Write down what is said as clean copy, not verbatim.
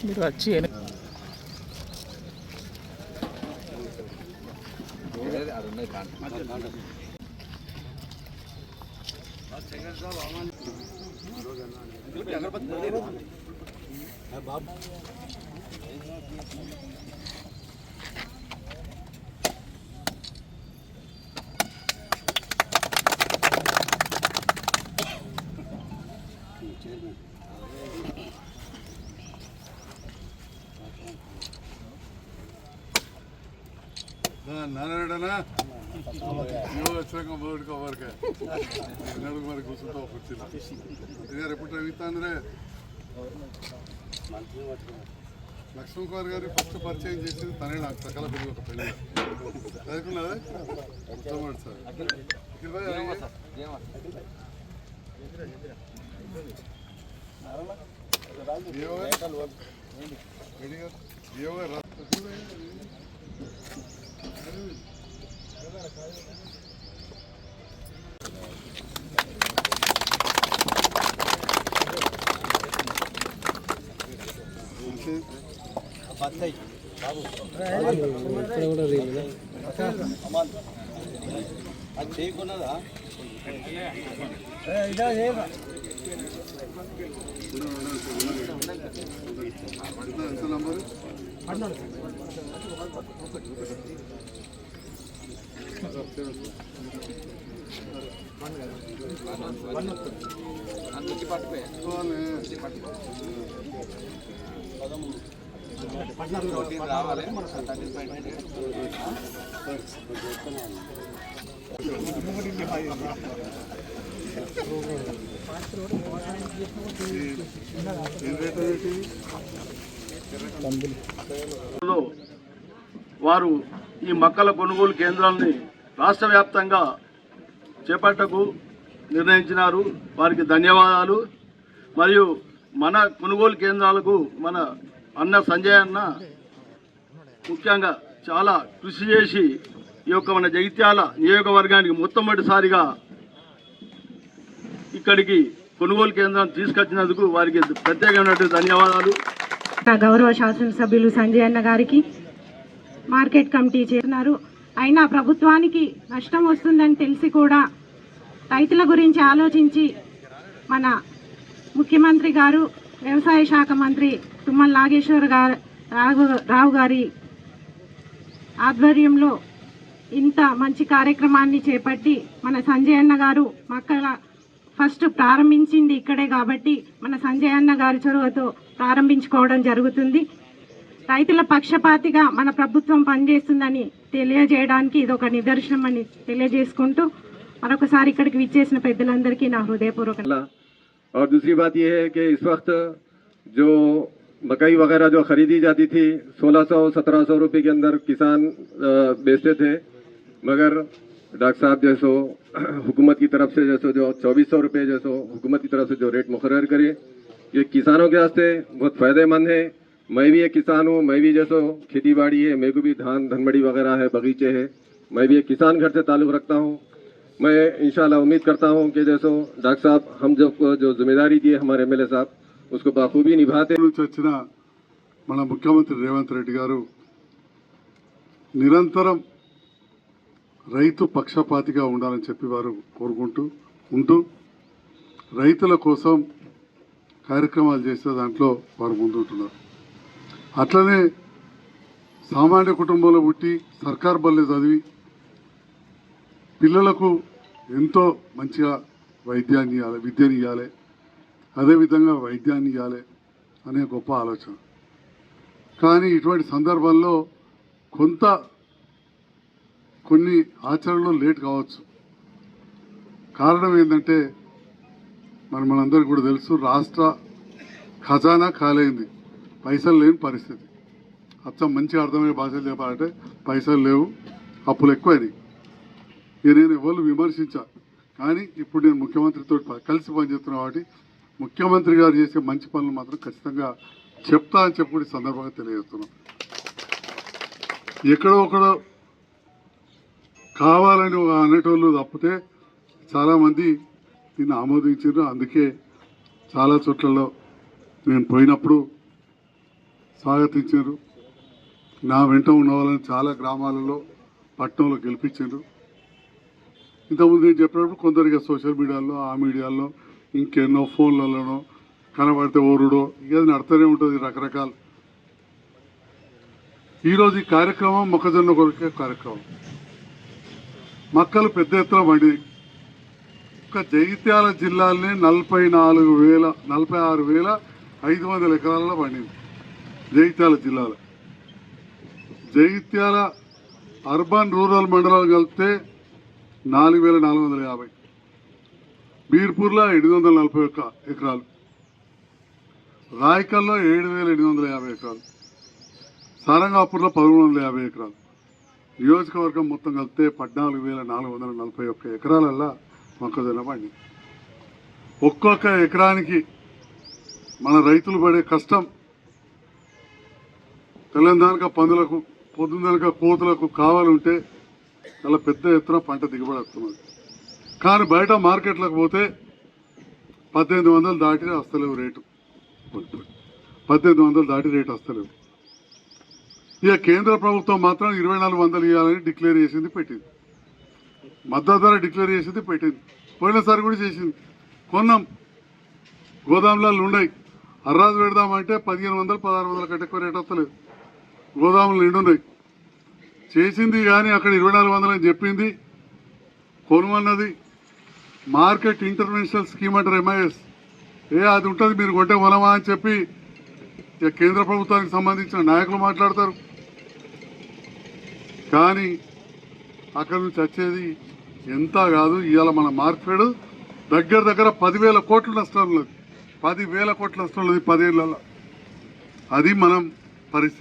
మీరు వచ్చి నారాయణనా వచ్చాక మొదటికోవరక నడుగు మరి కూర్చుంటావు కుర్చీలో ఎప్పుడు తగ్గుతాందిరే లక్ష్మణ్ కుమార్ గారు ఫస్ట్ పరిచయం చేసింది తనే నాకు సకల పెళ్లి ఒక పెళ్లి చదువుకున్నారా ఉత్తమాడు సార్ చేయకున్నదా ఎంత నంబరు రావాలి వారు ఈ మొక్కల కొనుగోలు కేంద్రాలని రాష్ట్ర వ్యాప్తంగా చేపట్టకు నిర్ణయించినారు. వారికి ధన్యవాదాలు. మరియు మన కొనుగోలు కేంద్రాలకు మన అన్న సంజయ్ అన్న ముఖ్యంగా చాలా కృషి చేసి ఈ యొక్క మన జగిత్యాల నియోజకవర్గానికి మొట్టమొదటిసారిగా ఇక్కడికి కొనుగోలు కేంద్రం తీసుకొచ్చినందుకు వారికి ప్రత్యేకమైనటువంటి ధన్యవాదాలు. గౌరవ శాసనసభ్యులు సంజయ్ అన్న గారికి మార్కెట్ కమిటీ చేస్తున్నారు. అయినా ప్రభుత్వానికి నష్టం వస్తుందని తెలిసి కూడా రైతుల గురించి ఆలోచించి మన ముఖ్యమంత్రి గారు వ్యవసాయ శాఖ మంత్రి తుమ్మల నాగేశ్వర రావు గారి ఆధ్వర్యంలో ఇంత మంచి కార్యక్రమాన్ని చేపట్టి మన సంజయ్ అన్న గారు మొక్కల ఫస్ట్ ప్రారంభించింది ఇక్కడే కాబట్టి మన సంజయ్ అన్న గారి చొరవతో ప్రారంభించుకోవడం జరుగుతుంది. రైతుల పక్షపాతిగా మన ప్రభుత్వం పనిచేస్తుందని తెలియజేయడానికి ఇది ఒక నిదర్శనం అని తెలియజేసుకుంటూ మరొకసారి ఇక్కడికి విచ్చేసిన పెద్దలందరికీ నా హృదయపూర్వక. और दूसरी बात यह है कि इस वक्त जो मकई वगैरह जो खरीदी जाती थी 1600-1700 रुपये के अंदर किसान बेचते थे, मगर डॉक्टर साहब जैसो हुकूमत की तरफ से जैसो जो 2400 रुपये जैसो हुकूमत की तरफ से जो रेट मुकर्रर करे, ये किसानों के वास्ते बहुत फ़ायदेमंद है. मैं भी एक किसान हूँ, मैं भी जैसो खेती बाड़ी है, मेरे को भी धान धनमड़ी वगैरह है, बगीचे है, मैं भी एक किसान घर से ताल्लुक़ रखता हूँ. मैं इंशाल्लाह उम्मीद करता हूँ कि जैसो डॉक्टर साहब हम जो जिम्मेदारी दी है हमारे एमएलए साहब उसको बखूबी निभाते. వచ్చిన మన ముఖ్యమంత్రి రేవంత్ రెడ్డి గారు నిరంతరం రైతు పక్షపాతిగా ఉండాలని చెప్పి వారు కోరుకుంటూ ఉంటూ రైతుల కోసం కార్యక్రమాలు చేసే దాంట్లో వారు ముందుంటున్నారు. అట్లనే సామాన్య కుటుంబంలో పుట్టి సర్కార్ బల్లే చదివి పిల్లలకు ఎంతో మంచిగా వైద్యాన్ని ఇవ్వాలి, విద్యని ఇవ్వాలి, అదేవిధంగా వైద్యాన్ని ఇవ్వాలి అనే గొప్ప ఆలోచన. కానీ ఇటువంటి సందర్భంలో కొన్ని ఆచరణలో లేట్ కావచ్చు. కారణం ఏంటంటే మనందరికీ కూడా తెలుసు, రాష్ట్ర ఖజానా ఖాళైంది, పైసలు లేని పరిస్థితి. అచ్చం మంచిగా అర్థమయ్యే భాషలు చెప్పాలంటే పైసలు లేవు, అప్పులు ఎక్కువైనాయి. నేను ఎవరు విమర్శించా, కానీ ఇప్పుడు నేను ముఖ్యమంత్రితో కలిసి పనిచేస్తున్నా కాబట్టి ముఖ్యమంత్రి గారు చేసే మంచి పనులు మాత్రం ఖచ్చితంగా చెప్తా అని చెప్పి సందర్భంగా తెలియజేస్తున్నాం. ఎక్కడో ఒకడో కావాలని అనేటోళ్ళు తప్పితే చాలామంది దీన్ని ఆమోదించారు. అందుకే చాలా చోట్లలో నేను పోయినప్పుడు స్వాగతించారు. నా వెంట ఉన్న వాళ్ళని చాలా గ్రామాలలో పట్టణంలో గెలిపించారు. ఇంతకుముందు నేను చెప్పినప్పుడు కొందరిగా సోషల్ మీడియాలో ఆ మీడియాలో ఇంకెన్నో ఫోన్లలోనో కనబడితే ఓరుడో ఇక నడుతూనే ఉంటుంది రకరకాలు. ఈరోజు ఈ కార్యక్రమం మొక్కజొన్న కొరకే కార్యక్రమం. మొక్కలు పెద్ద ఎత్తున పండినాయి. ఒక జగిత్యాల జిల్లాలోనే 46,500 ఎకరాలలో పండింది జగిత్యాల జిల్లాలో. జగిత్యాల అర్బన్ రూరల్ మండలాలు కలిపితే 4,450, బీర్పూర్లో 841 ఎకరాలు, రాయకల్లో 7,850 ఎకరాలు, సారంగాపూర్లో 1,350 ఎకరాలు. నియోజకవర్గం మొత్తం కలిపితే 14,441 ఎకరాలల్లా మొక్కజొన్న పండి. ఒక్కొక్క ఎకరానికి మన రైతులు పడే కష్టం తెలంగాణ పందులకు పొద్దునక కోతులకు కావాలంటే చాలా పెద్ద ఎత్తున పంట దిగుబడి వస్తున్నది. కానీ బయట మార్కెట్లకు పోతే 1,800 దాటి వస్తలేవు రేటు. 1,800 దాటి రేటు వస్తలేవు. ఇక కేంద్ర ప్రభుత్వం మాత్రం 2,400 ఇవ్వాలని డిక్లేర్ చేసింది, పెట్టింది. మద్దతు ధర డిక్లేర్ చేసింది, పెట్టింది. పోయినసారి కూడా చేసింది. కొన్నాం, గోదాములలో ఉన్నాయి. అర్రాజు పెడదామంటే 1,500, 1,600 కంటే ఎక్కువ రేటు వస్తలేదు. గోదాములు నిండున్నాయి. చేసింది కానీ అక్కడ 2,400 అని చెప్పింది. కొనుమన్నది మార్కెట్ ఇంటర్వెన్షనల్ స్కీమ్ అంటారు, MIS. అది ఉంటుంది, మీరు కొంటే కొనమా అని చెప్పి ఇక కేంద్ర ప్రభుత్వానికి సంబంధించిన నాయకులు మాట్లాడతారు. కానీ అక్కడ నుంచి వచ్చేది ఎంత కాదు. ఇవాళ మన మార్కెట్ దగ్గర 10,000 కోట్ల నష్టం ఉన్నది. 10,000 కోట్ల నష్టం ఉన్నది 10 ఏళ్ళలో. అది మనం పరిస్థితి.